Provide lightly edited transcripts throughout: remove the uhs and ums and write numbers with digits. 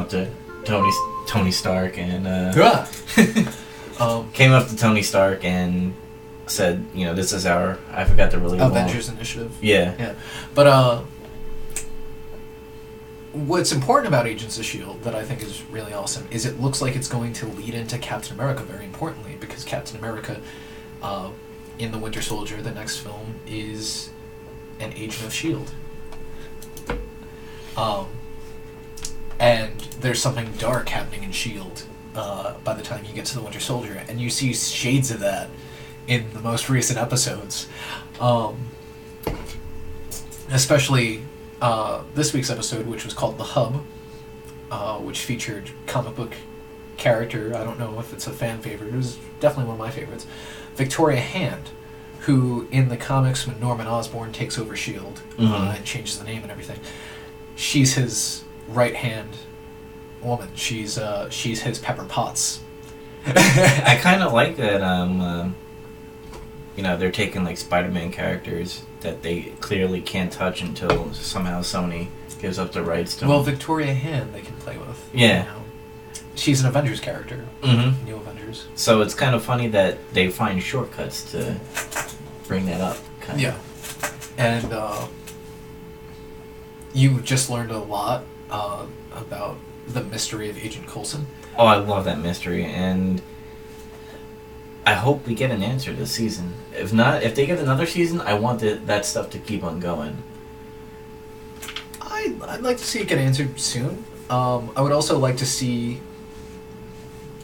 up to Tony Stark and came up to Tony Stark and said, this is our, I forgot the really Avengers Initiative. Yeah. But what's important about Agents of S.H.I.E.L.D. that I think is really awesome is it looks like it's going to lead into Captain America very importantly, because Captain America in The Winter Soldier, the next film, is an agent of S.H.I.E.L.D. And there's something dark happening in S.H.I.E.L.D. By the time you get to The Winter Soldier, and you see shades of that in the most recent episodes. Especially this week's episode, which was called The Hub, which featured comic book character, I don't know if it's a fan favorite, it was definitely one of my favorites, Victoria Hand, who in the comics, when Norman Osborn takes over S.H.I.E.L.D. And changes the name and everything, she's his right-hand woman. She's his Pepper Potts. I kind of like that, they're taking, like, Spider-Man characters that they clearly can't touch until somehow Sony gives up the rights to them. Well, Victoria Hand they can play with. Yeah. She's an Avengers character. Mm-hmm. New Avengers. So it's kind of funny that they find shortcuts to bring that up. Yeah. And you just learned a lot about the mystery of Agent Coulson. Oh, I love that mystery, and I hope we get an answer this season. If not, if they get another season, I want that stuff to keep on going. I'd like to see it get answered soon. I would also like to see...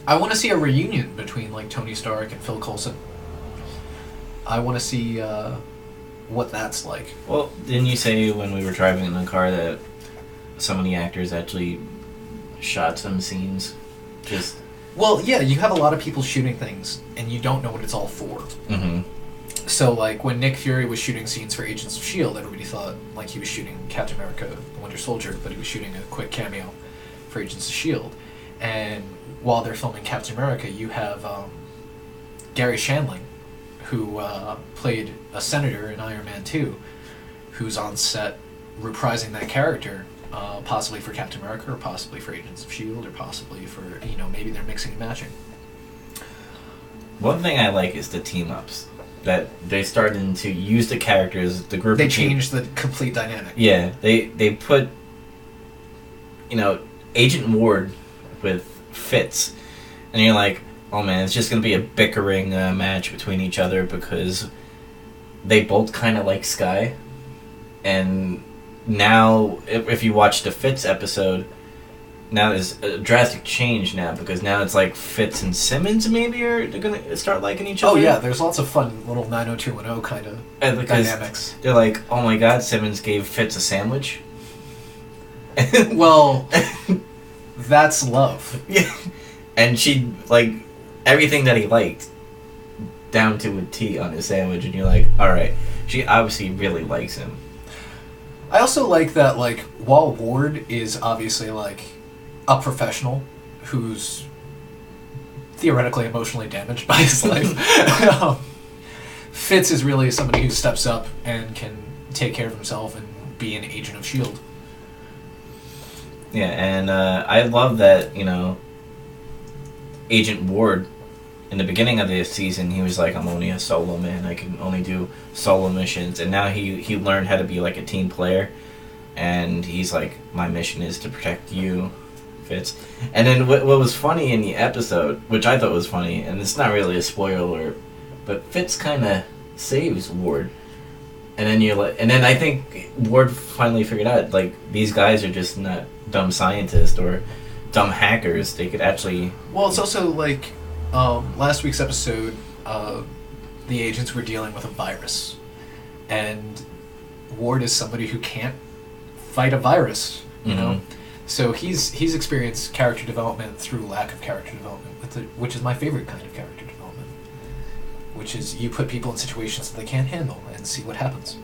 I want to see a reunion between, like, Tony Stark and Phil Coulson. I want to see what that's like. Well, didn't you say when we were driving in the car that some of the actors actually shot some scenes? Well, yeah, you have a lot of people shooting things, and you don't know what it's all for. Mm-hmm. So, like, when Nick Fury was shooting scenes for Agents of S.H.I.E.L.D., everybody thought, like, he was shooting Captain America, the Winter Soldier, but he was shooting a quick cameo for Agents of S.H.I.E.L.D. And while they're filming Captain America, you have Gary Shandling, who played a senator in Iron Man 2, who's on set reprising that character, possibly for Captain America, or possibly for Agents of S.H.I.E.L.D., or possibly for, maybe they're mixing and matching. One thing I like is the team-ups. That they started to use the characters, the group. They changed the complete dynamic. Yeah, they put, Agent Ward with Fitz, and you're like, oh man, it's just gonna be a bickering match between each other because they both kind of like Skye, and now if you watch the Fitz episode, now there's a drastic change now because now it's like Fitz and Simmons maybe are gonna start liking each other. Oh yeah, there's lots of fun little 90210 kind of dynamics. They're like, oh my god, Simmons gave Fitz a sandwich. Well, that's love. Yeah, and she like everything that he liked down to a T on his sandwich, and you're like, all right, she obviously really likes him. I also like that, like, while Ward is obviously like a professional who's theoretically emotionally damaged by his life, Fitz is really somebody who steps up and can take care of himself and be an agent of S.H.I.E.L.D. Yeah, and I love that, Agent Ward, in the beginning of the season, he was like, I'm only a solo man, I can only do solo missions, and now he learned how to be like a team player, and he's like, my mission is to protect you, Fitz. And then what was funny in the episode, which I thought was funny, and it's not really a spoiler alert, but Fitz kind of saves Ward. And then I think Ward finally figured out, like, these guys are just not dumb scientists or dumb hackers. They could actually... Well, it's also like, last week's episode, the agents were dealing with a virus. And Ward is somebody who can't fight a virus, you know? So he's experienced character development through lack of character development, which is my favorite kind of character development. Which is you put people in situations that they can't handle and see what happens.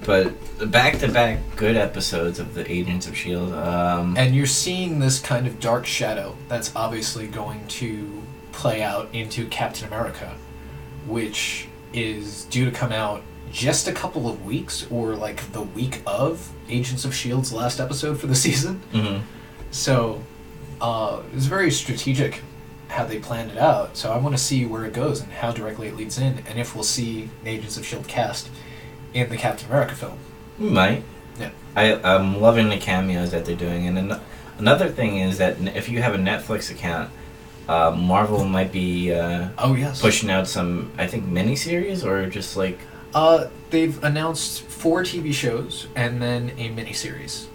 But back-to-back good episodes of the Agents of S.H.I.E.L.D. And you're seeing this kind of dark shadow that's obviously going to play out into Captain America, which is due to come out just a couple of weeks, or like the week of Agents of S.H.I.E.L.D.'s last episode for the season. So it was very strategic how they planned it out. So I want to see where it goes and how directly it leads in, and if we'll see an Agents of S.H.I.E.L.D. cast in the Captain America film. We might. Yeah. I'm loving the cameos that they're doing. And another thing is that if you have a Netflix account, Marvel might be Oh, yes. pushing out some, I think, miniseries or just like... They've announced 4 TV shows and then a miniseries.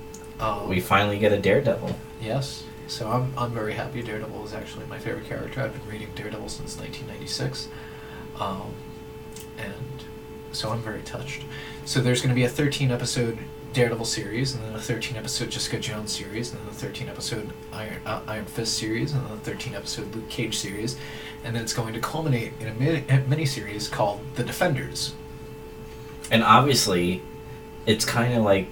We finally get a Daredevil. Yes. So I'm very happy. Daredevil is actually my favorite character. I've been reading Daredevil since 1996. And so I'm very touched. So there's going to be a 13-episode Daredevil series, and then a 13-episode Jessica Jones series, and then a 13-episode Iron Fist series, and then a 13-episode Luke Cage series, and then it's going to culminate in a mini-series called The Defenders. And obviously, it's kind of like...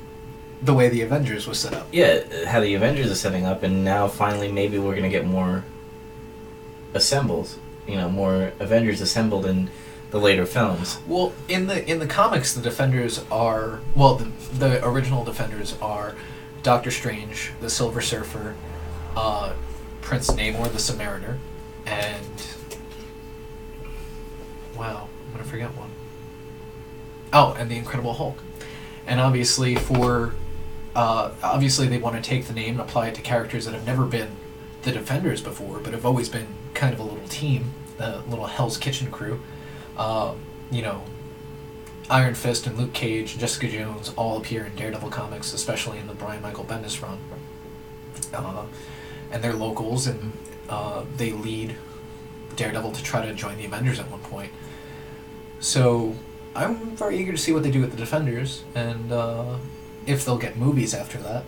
the way the Avengers was set up. Yeah, how the Avengers are setting up, and now finally maybe we're going to get more assembled. You know, more Avengers assembled in the later films. Well, in the comics, the Defenders are... well, the original Defenders are Doctor Strange, the Silver Surfer, Prince Namor, the Submariner, and... wow, I'm going to forget one. Oh, and the Incredible Hulk. And obviously obviously they want to take the name and apply it to characters that have never been the Defenders before, but have always been kind of a little team, a little Hell's Kitchen crew. You know, Iron Fist and Luke Cage and Jessica Jones all appear in Daredevil comics, especially in the Brian Michael Bendis run. And they're locals, and they lead Daredevil to try to join the Avengers at one point. So I'm very eager to see what they do with the Defenders, and if they'll get movies after that.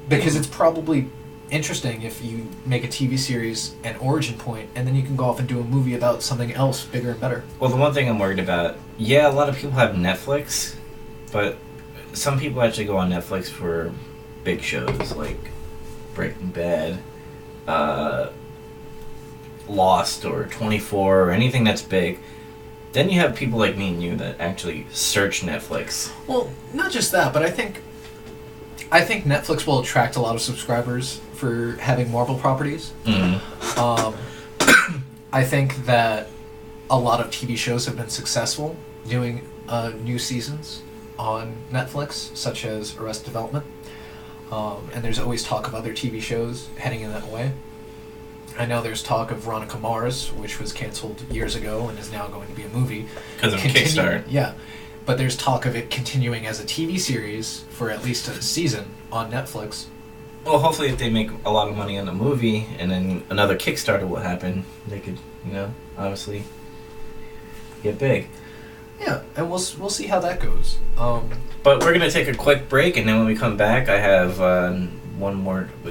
Because it's probably interesting if you make a TV series an origin point, and then you can go off and do a movie about something else bigger and better. Well, the one thing I'm worried about, yeah, a lot of people have Netflix, but some people actually go on Netflix for big shows like Breaking Bad, Lost, or 24, or anything that's big. Then you have people like me and you that actually search Netflix. Well, not just that, but I think Netflix will attract a lot of subscribers for having Marvel properties. Mm-hmm. I think that a lot of TV shows have been successful doing new seasons on Netflix, such as Arrested Development. And there's always talk of other TV shows heading in that way. I know there's talk of Veronica Mars, which was canceled years ago and is now going to be a movie. Because of Kickstarter. Yeah. But there's talk of it continuing as a TV series for at least a season on Netflix. Well, hopefully if they make a lot of money on the movie and then another Kickstarter will happen, they could, you know, obviously get big. Yeah, and we'll see how that goes. But we're going to take a quick break, and then when we come back, I have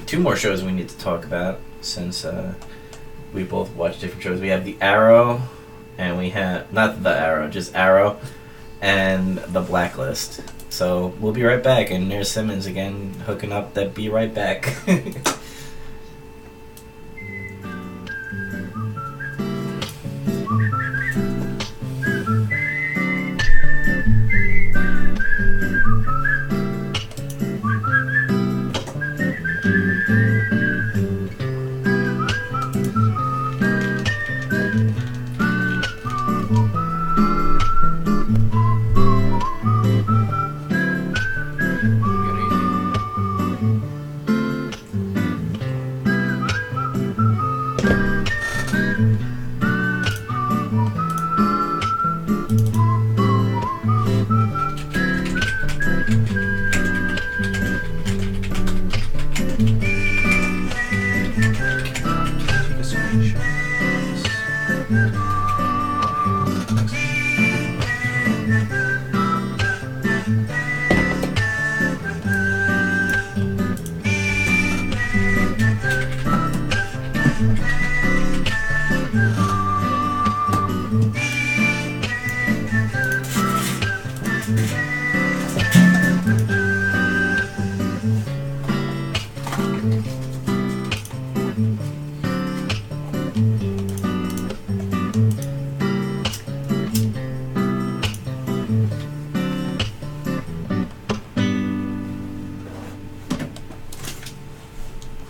two more shows we need to talk about, since we both watch different shows. We have The Arrow, and we have, not The Arrow, just Arrow, and The Blacklist. So we'll be right back, and there's Simmons again hooking up that Be Right Back.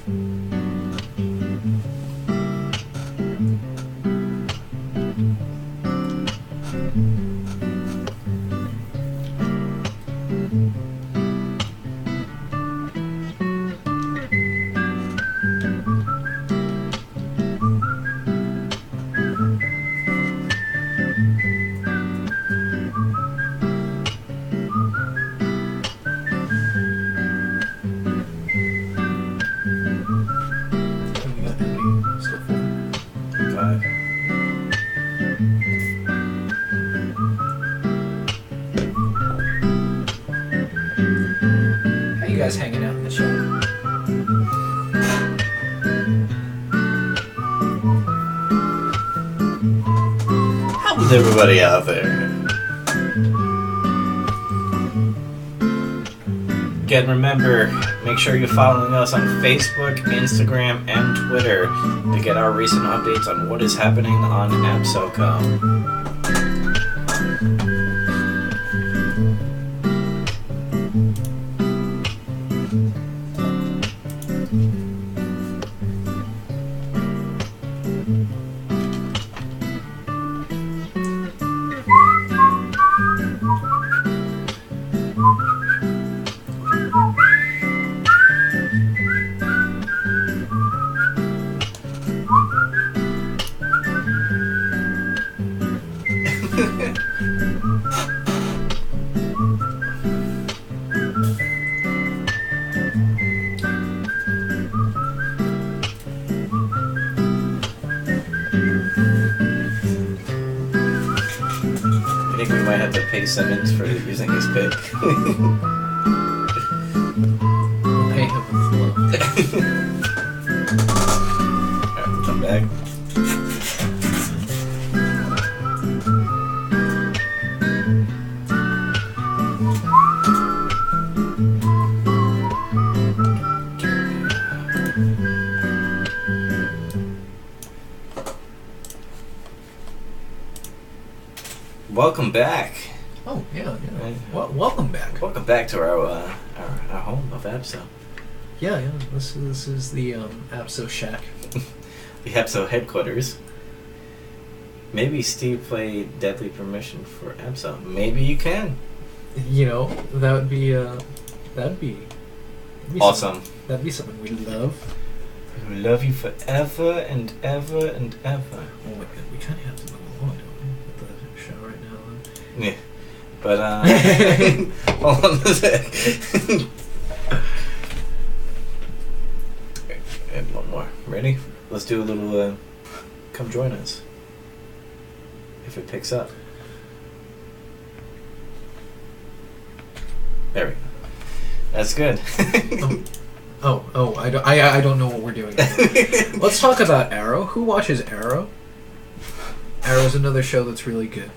We got empty. Still full. 5. How you guys hanging out in the chat? How's everybody out there? Again, remember, make sure you're following us on Facebook, Instagram, and Twitter to get our recent updates on what is happening on AbSo.Co. I think we might have to pay Simmons for using his pick. We'll pay him with love. Alright, we'll come back. Welcome back. Oh, yeah. Welcome back. Welcome back to our home of AbSo. Yeah. This is the AbSo shack. The AbSo headquarters. Maybe Steve played Deadly Permission for AbSo. Maybe you can. You know, that would be Awesome. That'd be something we'd love. We love you forever and ever and ever. Oh my god, we kind of have to move along, don't we, with the show right now? Yeah. But, hold on a sec. And one more. Ready? Let's do a little, come join us. If it picks up. There we go. That's good. I don't know what we're doing. Let's talk about Arrow. Who watches Arrow? Arrow's another show that's really good.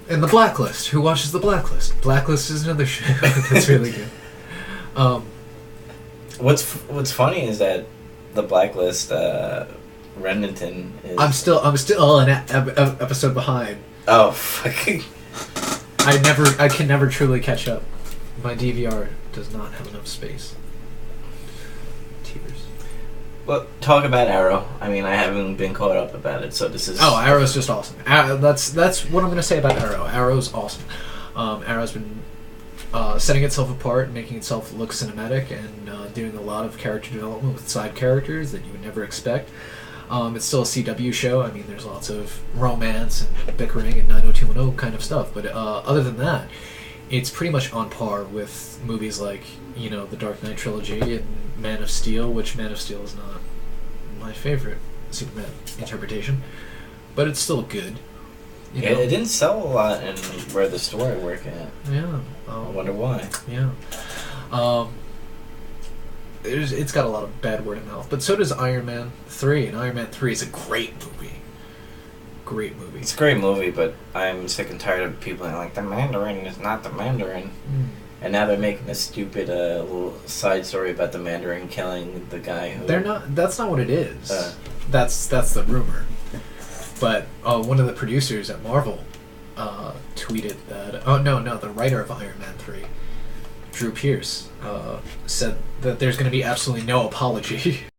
And The Blacklist. Who watches The Blacklist? Blacklist is another show that's really good. What's funny is that The Blacklist, Remington is... I'm still an episode behind. Oh, fucking... I can never truly catch up. My DVR does not have enough space. Tears. Well, talk about Arrow. I mean, I haven't been caught up about it, so this is... Oh, Arrow's just awesome. That's what I'm going to say about Arrow. Arrow's awesome. Arrow's been setting itself apart, making itself look cinematic, and doing a lot of character development with side characters that you would never expect. It's still a CW show. I mean, there's lots of romance and bickering and 90210 kind of stuff. But other than that, it's pretty much on par with movies like, you know, the Dark Knight trilogy and Man of Steel, which Man of Steel is not my favorite Superman interpretation, but it's still good. You know? It didn't sell a lot in where the store I work at. Yeah. I wonder why. Yeah. It's got a lot of bad word of mouth, but so does Iron Man 3, and Iron Man 3 is a great movie. Great movie. It's a great movie, but I'm sick and tired of people being like, the Mandarin is not the Mandarin. Mm. And now they're making a stupid little side story about the Mandarin killing the guy who... They're not. That's not what it is. That's the rumor. But one of the producers at Marvel tweeted that... Oh, no, the writer of Iron Man 3 Drew Pearce, said that there's going to be absolutely no apology